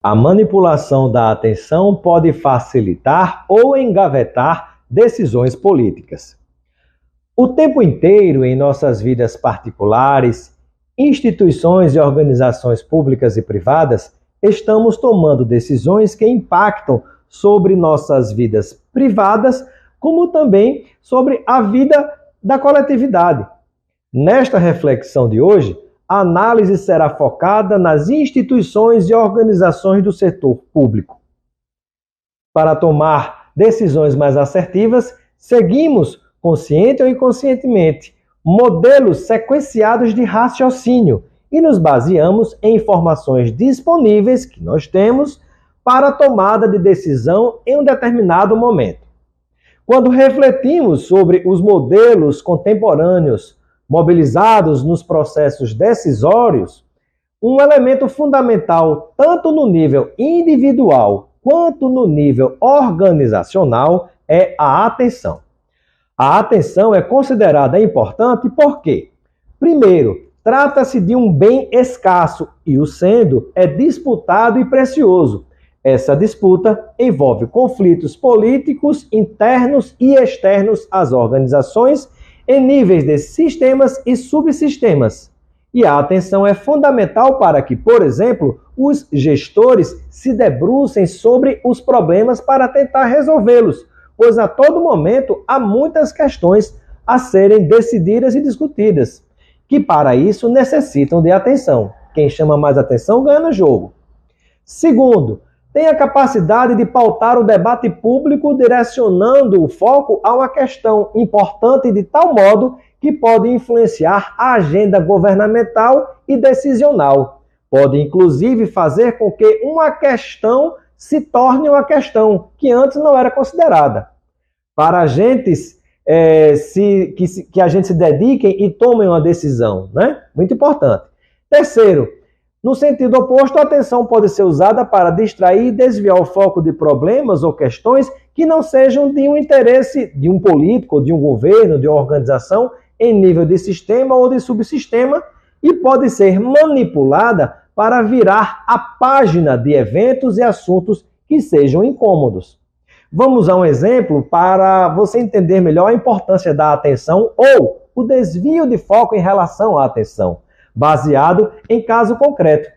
A manipulação da atenção pode facilitar ou engavetar decisões políticas. O tempo inteiro, em nossas vidas particulares, instituições e organizações públicas e privadas, estamos tomando decisões que impactam sobre nossas vidas privadas, como também sobre a vida da coletividade. Nesta reflexão de hoje, a análise será focada nas instituições e organizações do setor público. Para tomar decisões mais assertivas, seguimos, consciente ou inconscientemente, modelos sequenciados de raciocínio e nos baseamos em informações disponíveis que nós temos para a tomada de decisão em um determinado momento. Quando refletimos sobre os modelos contemporâneos mobilizados nos processos decisórios, um elemento fundamental, tanto no nível individual quanto no nível organizacional, é a atenção. A atenção é considerada importante porque, primeiro, trata-se de um bem escasso e, o sendo, é disputado e precioso. Essa disputa envolve conflitos políticos internos e externos às organizações em níveis de sistemas e subsistemas. E a atenção é fundamental para que, por exemplo, os gestores se debrucem sobre os problemas para tentar resolvê-los, pois a todo momento há muitas questões a serem decididas e discutidas, que para isso necessitam de atenção. Quem chama mais atenção ganha no jogo. Segundo, tem a capacidade de pautar o debate público, direcionando o foco a uma questão importante de tal modo que pode influenciar a agenda governamental e decisional. Pode, inclusive, fazer com que uma questão se torne uma questão que antes não era considerada. Para agentes que a gente se dediquem e tomem uma decisão, né? Muito importante. Terceiro, no sentido oposto, a atenção pode ser usada para distrair e desviar o foco de problemas ou questões que não sejam de um interesse de um político, de um governo, de uma organização em nível de sistema ou de subsistema e pode ser manipulada para virar a página de eventos e assuntos que sejam incômodos. Vamos a um exemplo para você entender melhor a importância da atenção ou o desvio de foco em relação à atenção, baseado em caso concreto.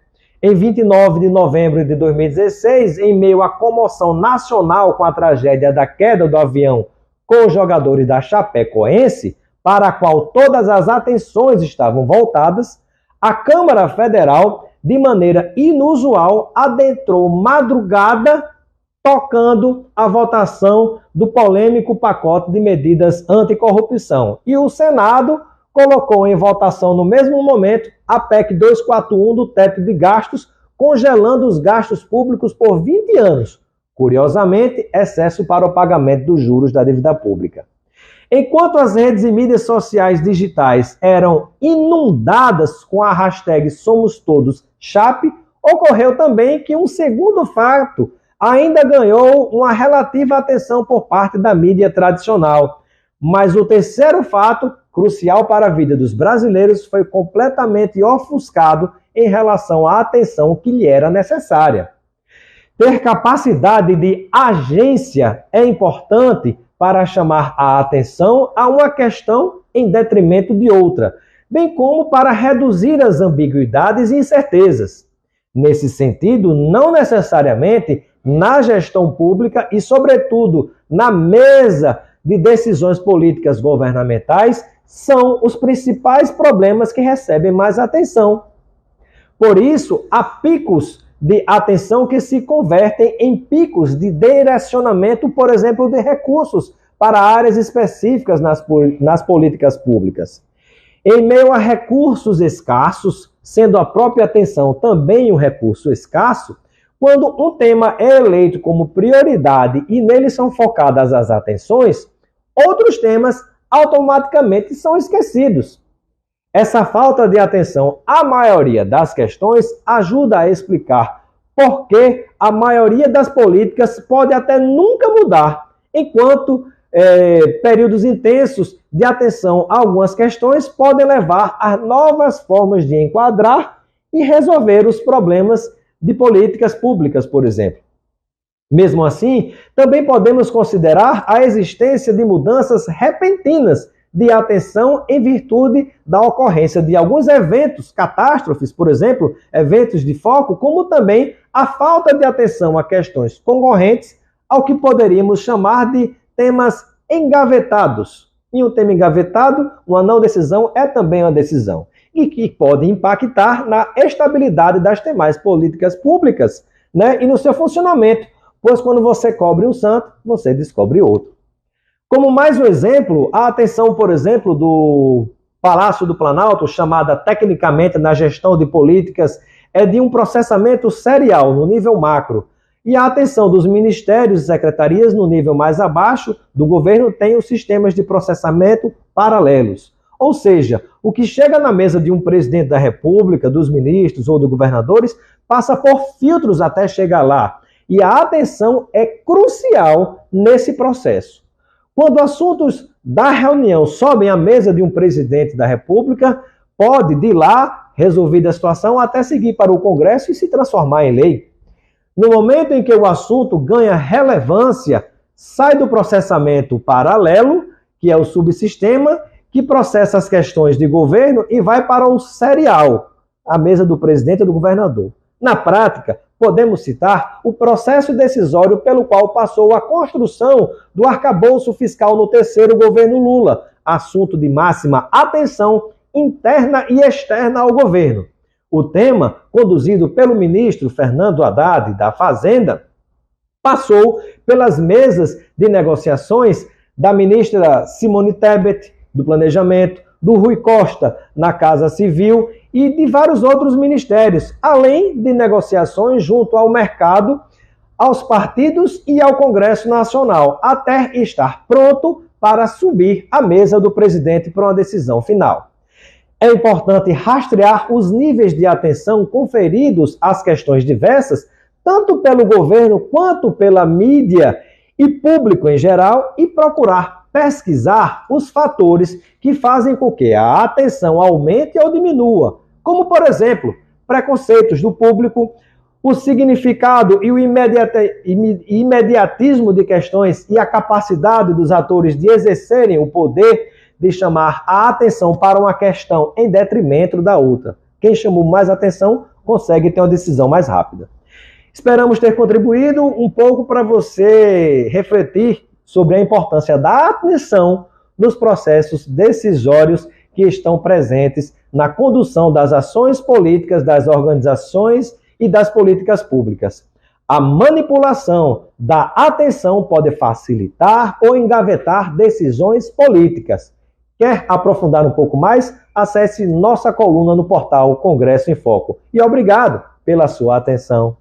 Em 29 de novembro de 2016, em meio à comoção nacional com a tragédia da queda do avião com os jogadores da Chapecoense, para a qual todas as atenções estavam voltadas, a Câmara Federal, de maneira inusual, adentrou madrugada tocando a votação do polêmico pacote de medidas anticorrupção. E o Senado colocou em votação no mesmo momento a PEC 241 do teto de gastos, congelando os gastos públicos por 20 anos. Curiosamente, excesso para o pagamento dos juros da dívida pública. Enquanto as redes e mídias sociais digitais eram inundadas com a hashtag SomosTodosChape, ocorreu também que um segundo fato ainda ganhou uma relativa atenção por parte da mídia tradicional. Mas o terceiro fato, crucial para a vida dos brasileiros, foi completamente ofuscado em relação à atenção que lhe era necessária. Ter capacidade de agência é importante para chamar a atenção a uma questão em detrimento de outra, bem como para reduzir as ambiguidades e incertezas. Nesse sentido, não necessariamente na gestão pública e, sobretudo, na mesa de decisões políticas governamentais, são os principais problemas que recebem mais atenção. Por isso, há picos de atenção que se convertem em picos de direcionamento, por exemplo, de recursos para áreas específicas nas políticas públicas. Em meio a recursos escassos, sendo a própria atenção também um recurso escasso, quando um tema é eleito como prioridade e nele são focadas as atenções, outros temas automaticamente são esquecidos. Essa falta de atenção à maioria das questões ajuda a explicar por que a maioria das políticas pode até nunca mudar, enquanto períodos intensos de atenção a algumas questões podem levar a novas formas de enquadrar e resolver os problemas de políticas públicas, por exemplo. Mesmo assim, também podemos considerar a existência de mudanças repentinas de atenção em virtude da ocorrência de alguns eventos, catástrofes, por exemplo, eventos de foco, como também a falta de atenção a questões concorrentes ao que poderíamos chamar de temas engavetados. E um tema engavetado, uma não decisão é também uma decisão, e que pode impactar na estabilidade das demais políticas públicas, e no seu funcionamento, pois quando você cobre um santo, você descobre outro. Como mais um exemplo, a atenção, por exemplo, do Palácio do Planalto, chamada tecnicamente na gestão de políticas, é de um processamento serial no nível macro. E a atenção dos ministérios e secretarias no nível mais abaixo do governo tem os sistemas de processamento paralelos. Ou seja, o que chega na mesa de um presidente da República, dos ministros ou dos governadores, passa por filtros até chegar lá. E a atenção é crucial nesse processo. Quando assuntos da reunião sobem à mesa de um presidente da República, pode, de lá, resolvida a situação, até seguir para o Congresso e se transformar em lei. No momento em que o assunto ganha relevância, sai do processamento paralelo, que é o subsistema, que processa as questões de governo e vai para o serial, a mesa do presidente e do governador. Na prática, podemos citar o processo decisório pelo qual passou a construção do arcabouço fiscal no terceiro governo Lula, assunto de máxima atenção interna e externa ao governo. O tema, conduzido pelo ministro Fernando Haddad, da Fazenda, passou pelas mesas de negociações da ministra Simone Tebet, do Planejamento, do Rui Costa, na Casa Civil, e de vários outros ministérios, além de negociações junto ao mercado, aos partidos e ao Congresso Nacional, até estar pronto para subir à mesa do presidente para uma decisão final. É importante rastrear os níveis de atenção conferidos às questões diversas, tanto pelo governo quanto pela mídia e público em geral, e procurar pesquisar os fatores que fazem com que a atenção aumente ou diminua, como, por exemplo, preconceitos do público, o significado e o imediatismo de questões e a capacidade dos atores de exercerem o poder de chamar a atenção para uma questão em detrimento da outra. Quem chamou mais atenção consegue ter uma decisão mais rápida. Esperamos ter contribuído um pouco para você refletir sobre a importância da atenção nos processos decisórios que estão presentes na condução das ações políticas, das organizações e das políticas públicas. A manipulação da atenção pode facilitar ou engavetar decisões políticas. Quer aprofundar um pouco mais? Acesse nossa coluna no portal Congresso em Foco. E obrigado pela sua atenção.